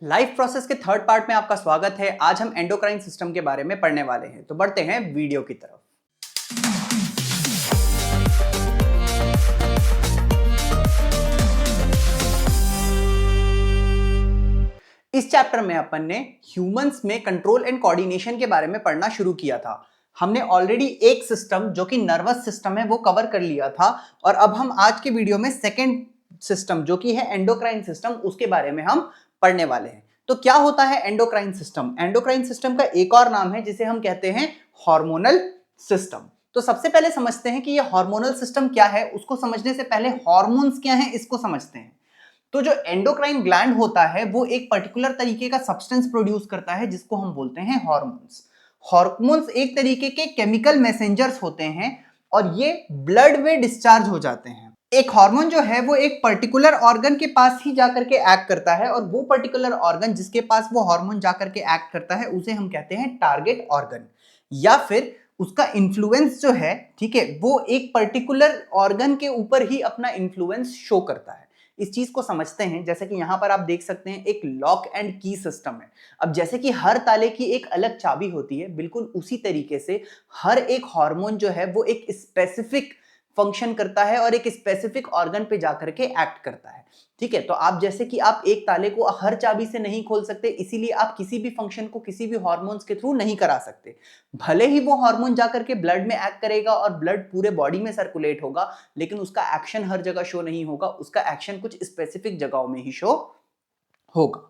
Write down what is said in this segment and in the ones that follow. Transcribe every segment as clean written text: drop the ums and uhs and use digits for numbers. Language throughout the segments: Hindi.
लाइफ प्रोसेस के थर्ड पार्ट में आपका स्वागत है। आज हम एंडोक्राइन सिस्टम के बारे में पढ़ने वाले हैं, तो बढ़ते हैं वीडियो की तरफ। इस चैप्टर में अपन ने ह्यूमंस में कंट्रोल एंड कोऑर्डिनेशन के बारे में पढ़ना शुरू किया था। हमने ऑलरेडी एक सिस्टम जो कि नर्वस सिस्टम है वो कवर कर लिया था, और अब हम आज के वीडियो में सेकेंड सिस्टम जो कि है एंडोक्राइन सिस्टम, उसके बारे में हम पढ़ने वाले हैं। तो क्या होता है एंडोक्राइन सिस्टम? एंडोक्राइन सिस्टम का एक और नाम है जिसे हम कहते हैं हार्मोनल सिस्टम। तो सबसे पहले समझते हैं कि ये हार्मोनल सिस्टम क्या है। उसको समझने से पहले हार्मोन्स क्या है इसको समझते हैं। तो जो एंडोक्राइन ग्लैंड होता है वो एक पर्टिकुलर तरीके का सब्सटेंस प्रोड्यूस करता है जिसको हम बोलते हैं हार्मोन्स। हार्मोन्स एक तरीके के केमिकल मैसेंजर्स होते हैं और ये ब्लड में डिस्चार्ज हो जाते हैं। एक हार्मोन जो है वो एक पर्टिकुलर ऑर्गन के पास ही जाकर के एक्ट करता है, और वो पर्टिकुलर ऑर्गन जिसके पास वो हार्मोन जाकर के एक्ट करता है उसे हम कहते हैं टारगेट ऑर्गन, या फिर उसका इन्फ्लुएंस जो है, ठीक है, वो एक पर्टिकुलर ऑर्गन के ऊपर ही अपना इन्फ्लुएंस शो करता है। इस चीज को समझते हैं। जैसे कि यहां पर आप देख सकते हैं एक लॉक एंड की सिस्टम है। अब जैसे कि हर ताले की एक अलग चाबी होती है, बिल्कुल उसी तरीके से हर एक हार्मोन जो है वो एक स्पेसिफिक फंक्शन करता है और एक स्पेसिफिक ऑर्गन पे जाकर के एक्ट करता है। ठीक है, तो आप जैसे कि आप एक ताले को हर चाबी से नहीं खोल सकते, इसीलिए आप किसी भी फंक्शन को किसी भी हार्मोन्स के थ्रू नहीं करा सकते। भले ही वो हार्मोन जाकर के ब्लड में एक्ट करेगा और ब्लड पूरे बॉडी में सर्कुलेट होगा, लेकिन उसका एक्शन हर जगह शो नहीं होगा, उसका एक्शन कुछ स्पेसिफिक जगहों में ही शो होगा।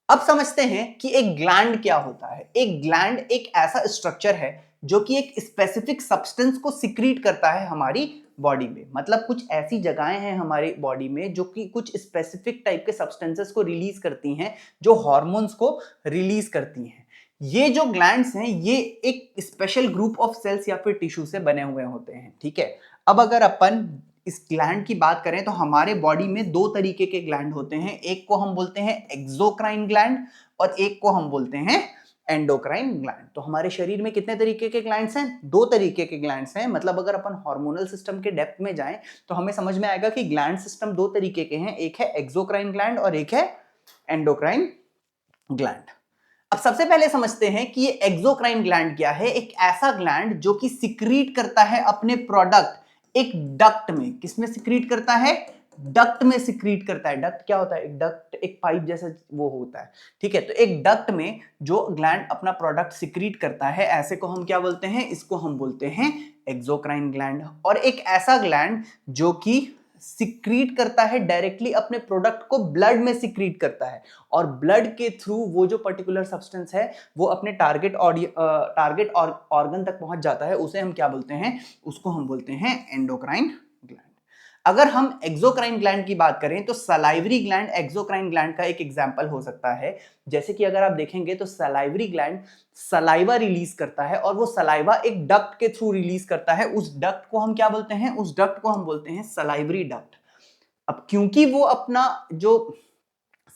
अब समझते हैं कि एक ग्लैंड क्या होता है। एक ग्लैंड एक ऐसा स्ट्रक्चर है जो कि एक स्पेसिफिक सब्सटेंस को सिक्रीट करता है हमारी बॉडी में। मतलब कुछ ऐसी जगहें हैं हमारी बॉडी में जो कि कुछ स्पेसिफिक टाइप के सब्सटेंसेस को रिलीज करती हैं, जो हार्मोन्स को रिलीज करती हैं। ये जो ग्लैंड्स हैं ये एक स्पेशल ग्रुप ऑफ सेल्स या फिर टिश्यू से बने हुए होते हैं। ठीक है, अब अगर अपन इस ग्लैंड की बात करें तो हमारे बॉडी में दो तरीके के ग्लैंड होते हैं। एक को हम बोलते हैं एक्सोक्राइन ग्लैंड और एक को हम बोलते हैं एंडोक्राइन ग्लैंड। तो हमारे शरीर में कितने तरीके के ग्लैंड्स हैं? दो तरीके के ग्लैंड्स हैं। मतलब अगर अपन हार्मोनल सिस्टम के डेप्थ में जाएं तो हमें समझ में आएगा कि ग्लैंड सिस्टम दो तरीके के हैं। एक है एक्सोक्राइन ग्लैंड और एक है एंडोक्राइन ग्लैंड। अब सबसे पहले समझते हैं कि ये एक्सोक्राइन ग्लैंड क्या है। एक ऐसा ग्लैंड जो कि सिक्रीट करता है अपने प्रोडक्ट एक डक्ट में। किसमें सिक्रीट करता है? डक्ट में सिक्रीट करता है। डक्ट क्या होता है? एक डक्ट एक पाइप जैसा वो होता है। ठीक है, तो एक डक्ट में जो ग्लैंड अपना प्रोडक्ट सिक्रीट करता है, ऐसे को हम क्या बोलते हैं? इसको हम बोलते हैं एक्सोक्राइन ग्लैंड। और एक ऐसा ग्लैंड जो कि सिक्रीट करता है डायरेक्टली अपने प्रोडक्ट को ब्लड में सिक्रीट करता है, और ब्लड के थ्रू वो जो पर्टिकुलर सब्सटेंस है वो अपने टारगेट ऑर्गन तक पहुंच जाता है। उसे हम क्या बोलते हैं? उसको हम बोलते हैं एंडोक्राइन ग्लैंड। अगर हम एक्सोक्राइन ग्लैंड की बात करें तो सलाइवरी ग्लैंड एक्सोक्राइन ग्लैंड का एक एग्जांपल हो सकता है। जैसे कि अगर आप देखेंगे तो सलाइवरी ग्लैंड सलाइवा रिलीज करता है, और वो सलाइवा एक डक्ट के थ्रू रिलीज करता है। उस डक्ट को हम क्या बोलते हैं? उस डक्ट को हम बोलते हैं सलाइवरी डक्ट। अब क्योंकि वो अपना जो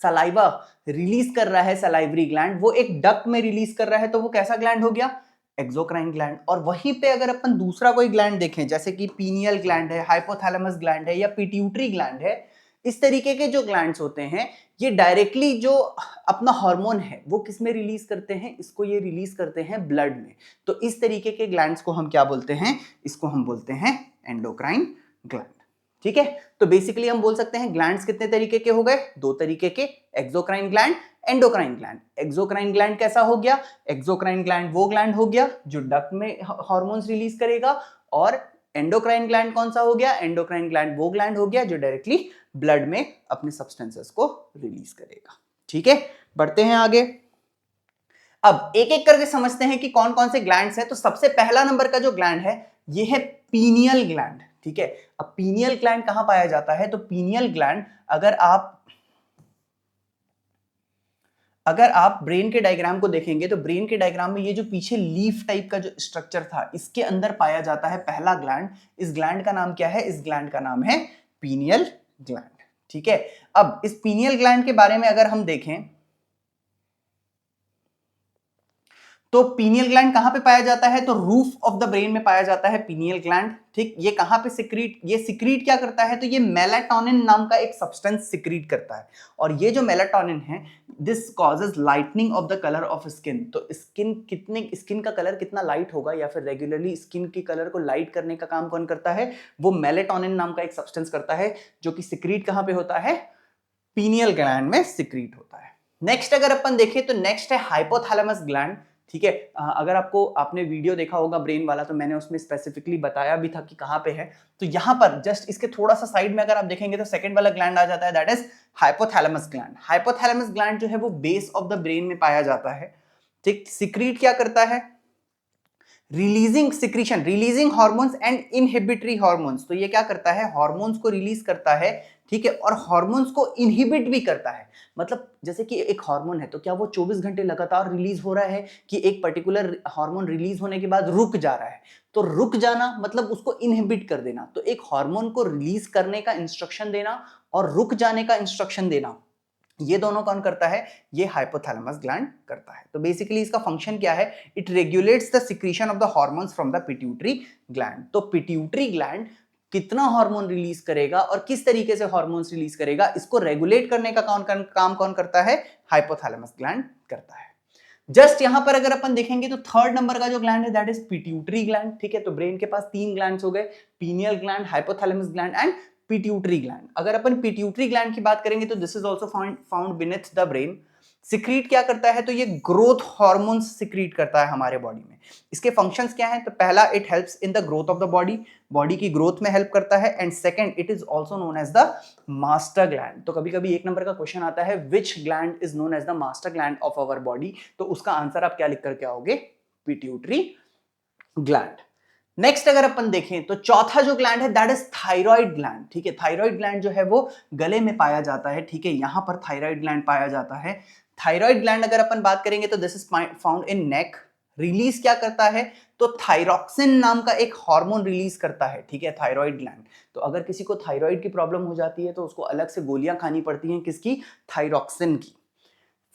सलाइवा रिलीज कर रहा है, सलाइवरी ग्लैंड वो एक डक्ट में रिलीज कर रहा है, तो वो कैसा ग्लैंड हो गया? Exocrine gland. और वहीं पे अगर अपन दूसरा कोई ग्लैंड देखें, जैसे कि पीनियल ग्लैंड है, हाइपोथैलेमस ग्लैंड है या पिट्यूटरी ग्लैंड है, इस तरीके के जो ग्लैंड्स होते हैं ये डायरेक्टली जो अपना हार्मोन है वो किस में रिलीज करते हैं? इसको ये रिलीज करते हैं ब्लड में। तो इस तरीके के ग्लैंड्स को हम क्या बोलते हैं? इसको हम बोलते हैं एंडोक्राइन ग्लैंड। ठीक है, तो बेसिकली हम बोल सकते हैं ग्लैंड्स कितने तरीके के हो गए? दो तरीके के, exocrine gland, endocrine gland. Exocrine gland कैसा हो गया? एक्सोक्राइन ग्लैंड वो ग्लैंड हो गया जो डक्ट में हार्मोन्स रिलीज करेगा, और एंडोक्राइन ग्लैंड कौन सा हो गया? एंडोक्राइन ग्लैंड वो ग्लैंड हो गया जो डायरेक्टली ब्लड में अपने सब्सटेंसेस को रिलीज करेगा। ठीक है, बढ़ते हैं आगे। अब एक एक करके समझते हैं कि कौन कौन से ग्लैंड्स हैं। तो सबसे पहला नंबर का जो ग्लैंड है ये है पीनियल ग्लैंड। ठीक है, अब पीनियल ग्लैंड कहां पाया जाता है? तो पीनियल ग्लैंड अगर आप ब्रेन के डायग्राम को देखेंगे तो ब्रेन के डायग्राम में ये जो पीछे लीफ टाइप का जो स्ट्रक्चर था, इसके अंदर पाया जाता है पहला ग्लैंड। इस ग्लैंड का नाम क्या है? इस ग्लैंड का नाम है पीनियल ग्लैंड। ठीक है, अब इस पीनियल ग्लैंड के बारे में अगर हम देखें तो पीनियल ग्लैंड कहां पे पाया जाता है? तो रूफ ऑफ द ब्रेन में पाया जाता है पीनियल ग्लैंड। ठीक, ये कहां पे ये सिक्रीट क्या करता है? तो ये मेलाटोनिन नाम का एक सब्सटेंस सिक्रीट करता है, और ये जो मेलाटोनिन है, this causes lightning of the colour of skin. तो स्किन का कलर कितना लाइट होगा, या फिर रेगुलरली स्किन के कलर को लाइट करने का काम कौन करता है? वो मेलाटोनिन नाम का एक सब्सटेंस करता है, जो कि सिक्रीट कहां पे होता है? पीनियल ग्लैंड में सिक्रीट होता है। नेक्स्ट अगर अपन देखें तो नेक्स्ट है हाइपोथैलेमस ग्लैंड। ठीक है, अगर आपने वीडियो देखा होगा ब्रेन वाला, तो मैंने उसमें स्पेसिफिकली बताया भी था कि कहां पे है। तो यहां पर जस्ट इसके थोड़ा सा साइड में अगर आप देखेंगे तो सेकंड वाला ग्लैंड आ जाता है, that is hypothalamus gland. Hypothalamus gland जो है वो बेस ऑफ द ब्रेन में पाया जाता है। ठीक, सिक्रीट क्या करता है? Releasing hormones and inhibitory hormones. तो ये क्या करता है? हार्मोन्स को रिलीज करता है, ठीक है, और हार्मोन्स को इनहिबिट भी करता है। मतलब जैसे कि एक हार्मोन है, तो क्या वो 24 घंटे लगातार रिलीज हो रहा है, कि एक पर्टिकुलर हार्मोन रिलीज होने के बाद रुक जा रहा है? तो रुक जाना मतलब उसको इनहिबिट कर देना। तो एक हार्मोन को रिलीज करने का इंस्ट्रक्शन देना और रुक जाने का इंस्ट्रक्शन देना, ये दोनों कौन करता है? ये हाइपोथैलेमस ग्लैंड करता है। तो बेसिकली इसका फंक्शन क्या है? It regulates the secretion of the hormones from the pituitary gland. तो पिट्यूटरी ग्लैंड कितना हार्मोन रिलीज करेगा और किस तरीके से हार्मोन्स रिलीज करेगा, इसको रेगुलेट करने का काम कौन करता है? हाइपोथैलेमस ग्लैंड करता है। जस्ट यहां पर अगर अपन देखेंगे तो थर्ड नंबर का जो ग्लैंड है दैट इज पिट्यूटरी ग्लैंड। ठीक है, तो ब्रेन के पास 3 ग्लैंड्स हो गए, pineal gland, hypothalamus gland and pituitary gland. अगर अपन पिट्यूटरी ग्लैंड की बात करेंगे तो this is also found beneath the brain. Secrete क्या करता है? तो ये ग्रोथ हार्मोन्स सिक्रीट करता है हमारे बॉडी में। इसके फंक्शंस क्या हैं? तो पहला, it helps in the growth of the body, body की ग्रोथ में हेल्प करता है। And second, it is also known as the master gland. तो कभी कभी एक नंबर का क्वेश्चन आता है, which gland is known as the master gland of our body? तो उसका आंसर आप क्या लिख करके आओगे? Pituitary gland. नेक्स्ट अगर अपन देखें तो चौथा जो ग्लैंड है दैट इज थायराइड ग्लैंड। ठीक है, थायराइड ग्लैंड जो है वो गले में पाया जाता है। ठीक है, यहां पर थायराइड ग्लैंड पाया जाता है। थायराइड ग्लैंड अगर अपन बात करेंगे तो this is found in neck. Release क्या करता है? तो थायरॉक्सिन नाम का एक हार्मोन रिलीज करता है। ठीक है, थायराइड ग्लैंड। तो अगर किसी को थायराइड की प्रॉब्लम हो जाती है तो उसको अलग से गोलियां खानी पड़ती हैं, किसकी? थायरॉक्सिन की।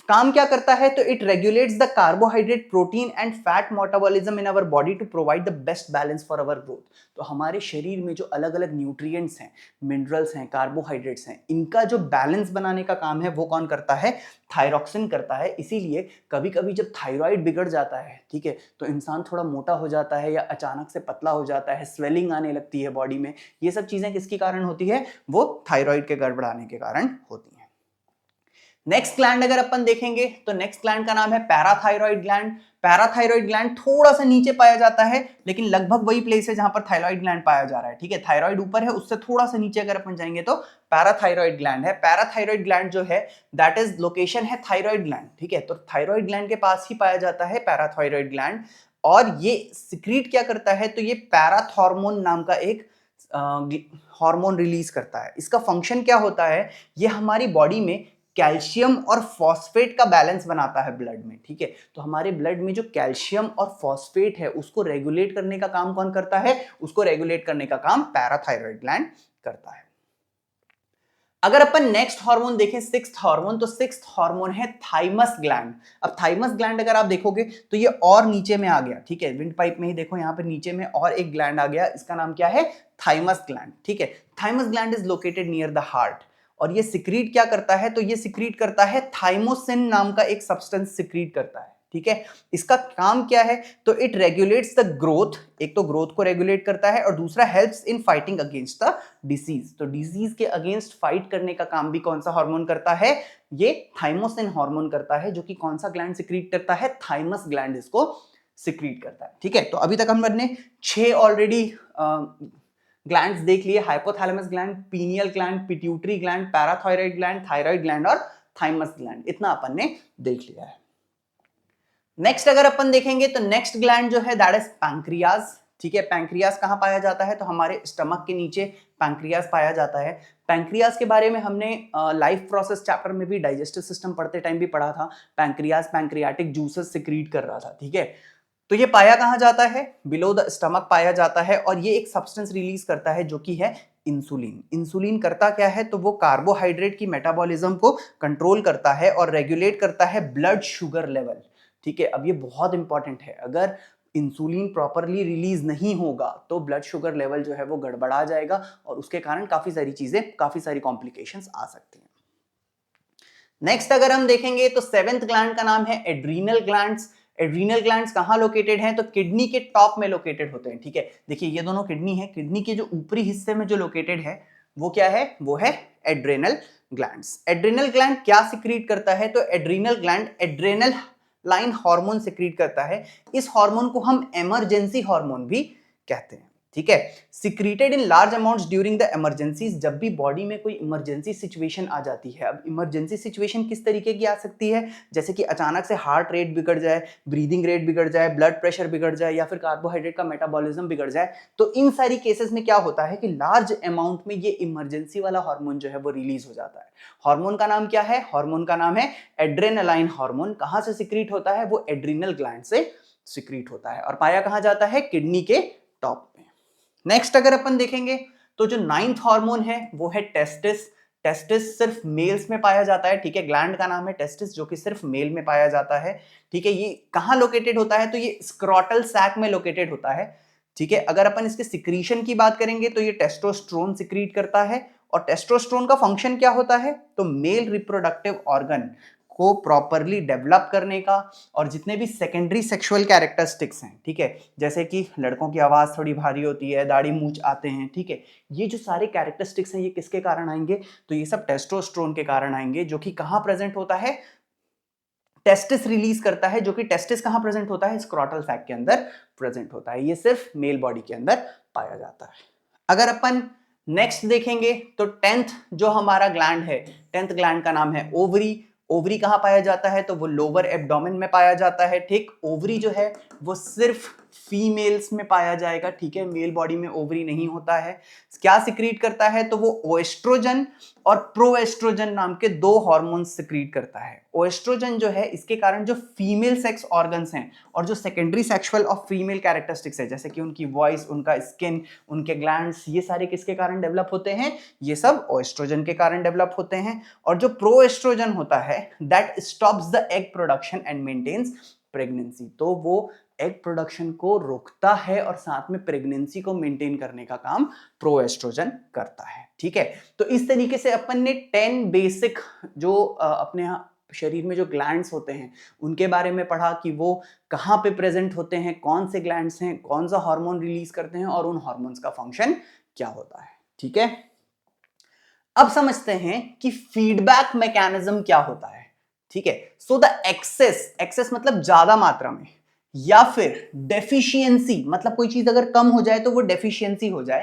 काम क्या करता है? तो it regulates the carbohydrate, protein and fat metabolism in our body to provide the best balance for our growth. तो हमारे शरीर में जो अलग अलग न्यूट्रिएंट्स हैं, मिनरल्स हैं, कार्बोहाइड्रेट्स हैं, इनका जो बैलेंस बनाने का काम है वो कौन करता है? थायरॉक्सिन करता है। इसीलिए कभी कभी जब थायराइड बिगड़ जाता है, ठीक है, तो इंसान थोड़ा मोटा हो जाता है या अचानक से पतला हो जाता है, स्वेलिंग आने लगती है बॉडी में। ये सब चीजें किसके कारण होती है? वो थायराइड के गड़बड़ाने के कारण होती है। नेक्स्ट ग्लैंड अगर अपन देखेंगे तो नेक्स्ट ग्लैंड का नाम है पैराथायरॉइड ग्लैंड। पैराथायरॉइड ग्लैंड थोड़ा सा नीचे पाया जाता है, लेकिन लगभग वही प्लेस है जहां पर थायराइड ग्लैंड पाया जा रहा है। ठीक है, थायराइड ऊपर है, उससे थोड़ा सा नीचे अगर अपन जाएंगे तो पैराथायरॉइड ग्लैंड है। पैराथायरॉइड ग्लैंड जो है दैट इज लोकेशन है थायराइड ग्लैंड। ठीक है, तो थायराइड ग्लैंड के पास ही पाया जाता है पैराथायरॉइड ग्लैंड। और ये सिक्रीट क्या करता है? तो ये पैराथॉर्मोन नाम का एक हार्मोन रिलीज करता है। इसका फंक्शन क्या होता है? ये हमारी बॉडी में कैल्शियम और फॉस्फेट का बैलेंस बनाता है ब्लड में। ठीक है, तो हमारे ब्लड में जो कैल्शियम और फॉस्फेट है उसको रेगुलेट करने का काम कौन करता है? उसको रेगुलेट करने का काम पैराथायरॉइड ग्लैंड करता है। अगर अपन नेक्स्ट हार्मोन देखें, सिक्स्थ हार्मोन, तो सिक्स्थ हार्मोन है थाइमस ग्लैंड। अब थाइमस ग्लैंड अगर आप देखोगे तो ये और नीचे में आ गया। ठीक है, विंड पाइप में ही देखो, यहाँ पे नीचे में और एक ग्लैंड आ गया, इसका नाम क्या है? Thymus gland. ठीक है, thymus gland is located near the heart. और ये सिक्रीट क्या करता है? तो ये सिक्रीट करता है थाइमोसिन नाम का एक सब्सटेंस सिक्रीट करता है। ठीक है, इसका काम क्या है? तो इट रेगुलेट्स द ग्रोथ। एक तो ग्रोथ को रेगुलेट करता है और दूसरा helps in fighting against the disease. तो डिजीज के अगेंस्ट फाइट करने का काम भी कौन सा हार्मोन करता है? ये थाइमोसिन हार्मोन करता है, जो कि कौन सा ग्लैंड सिक्रीट करता है? थाइमस ग्लैंड इसको सिक्रीट करता है। ठीक है, तो अभी तक हमने 6 ऑलरेडी ग्लैंड्स देख लिए, hypothalamus gland, pineal gland, pituitary gland, parathyroid gland, thyroid gland और थाइमस ग्लैंड। इतना अपन ने देख लिया है। नेक्स्ट अगर अपन देखेंगे तो नेक्स्ट ग्लैंड जो है दैट इज पैंक्रियाज। ठीक है, पैंक्रियाज कहां पाया जाता है? तो हमारे स्टमक के नीचे पैंक्रियाज पाया जाता है। पैंक्रियाज के बारे में हमने लाइफ प्रोसेस चैप्टर में भी, डाइजेस्टिव सिस्टम पढ़ते टाइम भी पढ़ा था। पैंक्रियाज पैंक्रियाटिक जूसेस सिक्रीट कर रहा था। ठीक है, तो ये पाया कहां जाता है? बिलो द स्टमक पाया जाता है, और ये एक सब्सटेंस रिलीज करता है जो कि है इंसुलिन। इंसुलिन करता क्या है? तो वो कार्बोहाइड्रेट की मेटाबॉलिज्म को कंट्रोल करता है और रेगुलेट करता है ब्लड शुगर लेवल। ठीक है, अब ये बहुत इंपॉर्टेंट है, अगर इंसुलिन प्रॉपरली रिलीज नहीं होगा तो ब्लड शुगर लेवल जो है वो गड़बड़ा जाएगा और उसके कारण काफी सारी चीजें, काफी सारी कॉम्प्लिकेशंस आ सकती हैं। नेक्स्ट अगर हम देखेंगे तो सेवेंथ ग्लैंड का नाम है एड्रीनल ग्लैंड्स। एड्रीनल ग्लैंड्स कहां लोकेटेड हैं, तो किडनी के टॉप में लोकेटेड होते हैं। ठीक है, देखिए ये दोनों किडनी है, किडनी के जो ऊपरी हिस्से में जो लोकेटेड है वो क्या है, वो है एड्रेनल ग्लैंड्स। एड्रेनल ग्लैंड क्या सिक्रीट करता है, तो adrenal gland adrenal line hormone secrete करता है। इस हार्मोन को हम इमरजेंसी हार्मोन भी कहते हैं। ठीक है, secreted in large amounts during the emergencies, जब भी बॉडी में कोई इमरजेंसी सिचुएशन आ जाती है। अब इमरजेंसी सिचुएशन किस तरीके की आ सकती है, जैसे कि अचानक से हार्ट रेट बिगड़ जाए, ब्रीदिंग रेट बिगड़ जाए, ब्लड प्रेशर बिगड़ जाए या फिर कार्बोहाइड्रेट का मेटाबॉलिज्म बिगड़ जाए, तो इन सारी केसेस में क्या होता है कि लार्ज अमाउंट में ये इमरजेंसी वाला हार्मोन जो है वो रिलीज हो जाता है। हार्मोन का नाम क्या है, हार्मोन का नाम है एड्रेनालाइन हार्मोन। कहां से सिक्रीट होता है, वो एड्रीनल ग्लैंड से सिक्रीट होता है और पाया कहां जाता है, किडनी के टॉप में। नेक्स्ट अगर अपन देखेंगे तो जो नाइन्थ हार्मोन है वो है टेस्टिस। टेस्टिस सिर्फ मेल्स में पाया जाता है। ठीक है, ग्लैंड का नाम है टेस्टिस जो कि सिर्फ मेल में पाया जाता है। ठीक है, ये कहां लोकेटेड होता है, तो ये स्क्रोटल सैक में लोकेटेड होता है। ठीक है, अगर अपन इसके सिक्रीशन की बात करेंगे तो ये टेस्टोस्टेरोन सिक्रीट करता है और टेस्टोस्टेरोन का फंक्शन क्या होता है, तो मेल रिप्रोडक्टिव ऑर्गन को प्रॉपरली डेवलप करने का और जितने भी सेकेंडरी सेक्सुअल कैरेक्टरिस्टिक्स हैं, ठीक है, जैसे कि लड़कों की आवाज थोड़ी भारी होती है, दाढ़ी मूंछ आते हैं, ठीक है, ये जो सारे कैरेक्टरिस्टिक्स हैं ये किसके कारण आएंगे, तो ये सब टेस्टोस्टेरोन के कारण आएंगे, जो कि कहां प्रेजेंट होता है, टेस्टिस रिलीज करता है, जो कि टेस्टिस कहां प्रेजेंट होता है, स्क्रोटल सैक के अंदर प्रेजेंट होता है। ये सिर्फ मेल बॉडी के अंदर पाया जाता है। अगर अपन नेक्स्ट देखेंगे तो टेंथ जो हमारा ग्लैंड है, टेंथ ग्लैंड का नाम है ओवरी। ओवरी कहां पाया जाता है, तो वो लोअर एब्डोमेन में पाया जाता है। ठीक, ओवरी जो है वो सिर्फ फीमेल्स में पाया जाएगा। ठीक है, मेल बॉडी में ओवरी नहीं होता है। क्या सिक्रीट करता है, तो वो ओएस्ट्रोजन और प्रोएस्ट्रोजन नाम के दो हार्मोन्स सिक्रीट करता है। ओएस्ट्रोजन जो है, इसके कारण जो फीमेल सेक्स ऑर्गन्स हैं और जो सेकेंडरी सेक्सुअल और फीमेल कैरेक्टरिस्टिक्स है, जैसे कि उनकी वॉइस, उनका स्किन, उनके ग्लैंड्स, ये सारे किसके कारण डेवलप होते हैं, ये सब ओएस्ट्रोजन के कारण डेवलप होते हैं। और जो प्रोएस्ट्रोजन होता है that stops the egg production and maintains pregnancy, तो वो एग प्रोडक्शन को रोकता है और साथ में प्रेगनेंसी को मेंटेन करने का काम प्रोएस्ट्रोजन करता है। ठीक है, तो इस तरीके से अपन ने 10 बेसिक जो अपने शरीर में जो ग्लैंड्स होते हैं उनके बारे में पढ़ा कि वो कहां पे प्रेजेंट होते हैं, कौन से ग्लैंड्स हैं, कौन सा हार्मोन रिलीज करते हैं और उन हार्मोन्स का फंक्शन क्या होता है। ठीक है, अब समझते हैं कि फीडबैक मैकेनिज्म क्या होता है। ठीक है, सो द एक्सेस मतलब ज्यादा मात्रा में, या फिर डेफिशिएंसी मतलब कोई चीज अगर कम हो जाए तो वो डेफिशिएंसी हो जाए,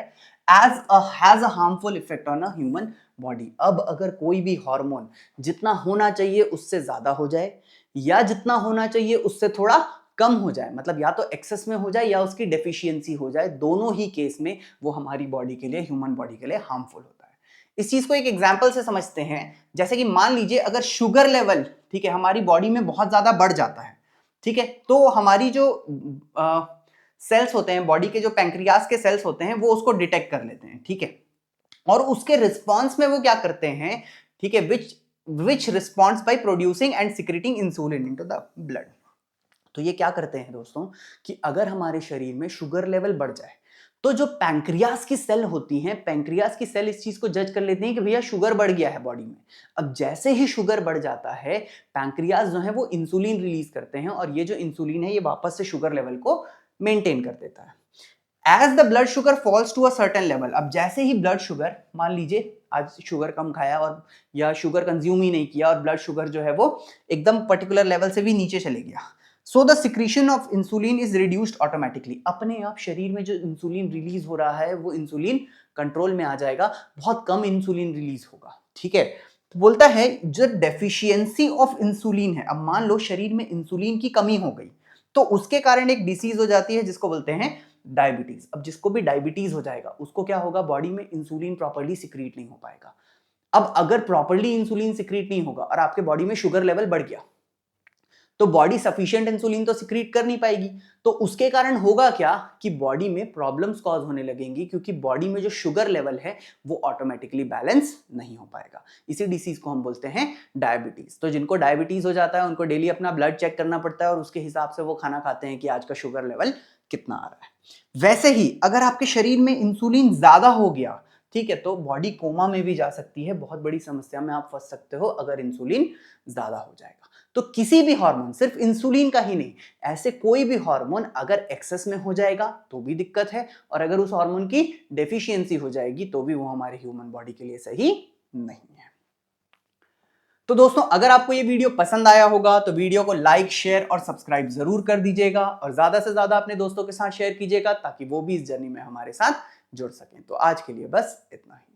has a harmful effect on a human body. अब अगर कोई भी हार्मोन जितना होना चाहिए उससे ज्यादा हो जाए या जितना होना चाहिए उससे थोड़ा कम हो जाए, मतलब या तो एक्सेस में हो जाए या उसकी डेफिशिएंसी हो जाए, दोनों ही केस में वो हमारी बॉडी के लिए, ह्यूमन बॉडी के लिए हार्मफुल होता है। इस चीज को एक एग्जांपल से समझते हैं, जैसे कि मान लीजिए अगर शुगर लेवल, ठीक है, हमारी बॉडी में बहुत ज्यादा बढ़ जाता है, ठीक है, तो हमारी जो सेल्स होते हैं बॉडी के, जो पैंक्रियास के सेल्स होते हैं, वो उसको डिटेक्ट कर लेते हैं। ठीक है, और उसके रिस्पॉन्स में वो क्या करते हैं, ठीक है, which response by producing and secreting insulin into the blood. तो ये क्या करते हैं दोस्तों कि अगर हमारे शरीर में शुगर लेवल बढ़ जाए तो जो पैंक्रियास की सेल होती हैं, पैंक्रियास की सेल इस चीज को जज कर लेती हैं कि भैया शुगर बढ़ गया है बॉडी में। अब जैसे ही शुगर बढ़ जाता है, पैंक्रियास जो है वो इंसुलिन रिलीज करते हैं और ये जो इंसुलिन है ये वापस से शुगर लेवल को मेंटेन कर देता है। As the blood sugar falls to a certain level, अब जैसे ही ब्लड शुगर, मान लीजिए आज शुगर कम खाया और या शुगर कंज्यूम ही नहीं किया और ब्लड शुगर जो है वो एकदम पर्टिकुलर लेवल से भी नीचे चले गया, so the secretion of insulin is reduced automatically. अपने आप शरीर में जो इंसुलिन रिलीज हो रहा है वो इंसुलिन कंट्रोल में आ जाएगा, बहुत कम इंसुलिन रिलीज होगा। ठीक है, तो बोलता है जो डेफिशिएंसी ऑफ इंसुलिन है, अब मान लो शरीर में इंसुलिन की कमी हो गई तो उसके कारण एक डिसीज हो जाती है जिसको बोलते हैं डायबिटीज। अब जिसको भी डायबिटीज हो जाएगा उसको क्या होगा, बॉडी में इंसुलिन प्रॉपर्ली सिक्रीट नहीं हो पाएगा। अब अगर प्रॉपर्ली इंसुलिन सिक्रीट नहीं होगा और आपके बॉडी में शुगर लेवल बढ़ गया तो बॉडी सफिशिएंट इंसुलिन तो सिक्रीट कर नहीं पाएगी। तो उसके कारण होगा क्या कि बॉडी में प्रॉब्लम्स कॉज होने लगेंगी, क्योंकि बॉडी में जो शुगर लेवल है वो ऑटोमेटिकली बैलेंस नहीं हो पाएगा। इसी डिसीज को हम बोलते हैं डायबिटीज। तो जिनको डायबिटीज हो जाता है उनको डेली अपना ब्लड चेक करना पड़ता है और उसके हिसाब से वो खाना खाते हैं कि आज का शुगर लेवल कितना आ रहा है। वैसे ही अगर आपके शरीर में इंसुलिन ज्यादा हो गया, ठीक है, तो बॉडी कोमा में भी जा सकती है, बहुत बड़ी समस्या में आप फंस सकते हो अगर इंसुलिन ज्यादा हो जाएगा। तो किसी भी हार्मोन, सिर्फ इंसुलिन का ही नहीं, ऐसे कोई भी हार्मोन अगर एक्सेस में हो जाएगा तो भी दिक्कत है, और अगर उस हार्मोन की डेफिशिएंसी हो जाएगी तो भी वो हमारे ह्यूमन बॉडी के लिए सही नहीं है। तो दोस्तों, अगर आपको ये वीडियो पसंद आया होगा तो वीडियो को लाइक, शेयर और सब्सक्राइब जरूर कर दीजिएगा, और ज्यादा से ज्यादा अपने दोस्तों के साथ शेयर कीजिएगा ताकि वो भी इस जर्नी में हमारे साथ जुड़ सकें। तो आज के लिए बस इतना ही।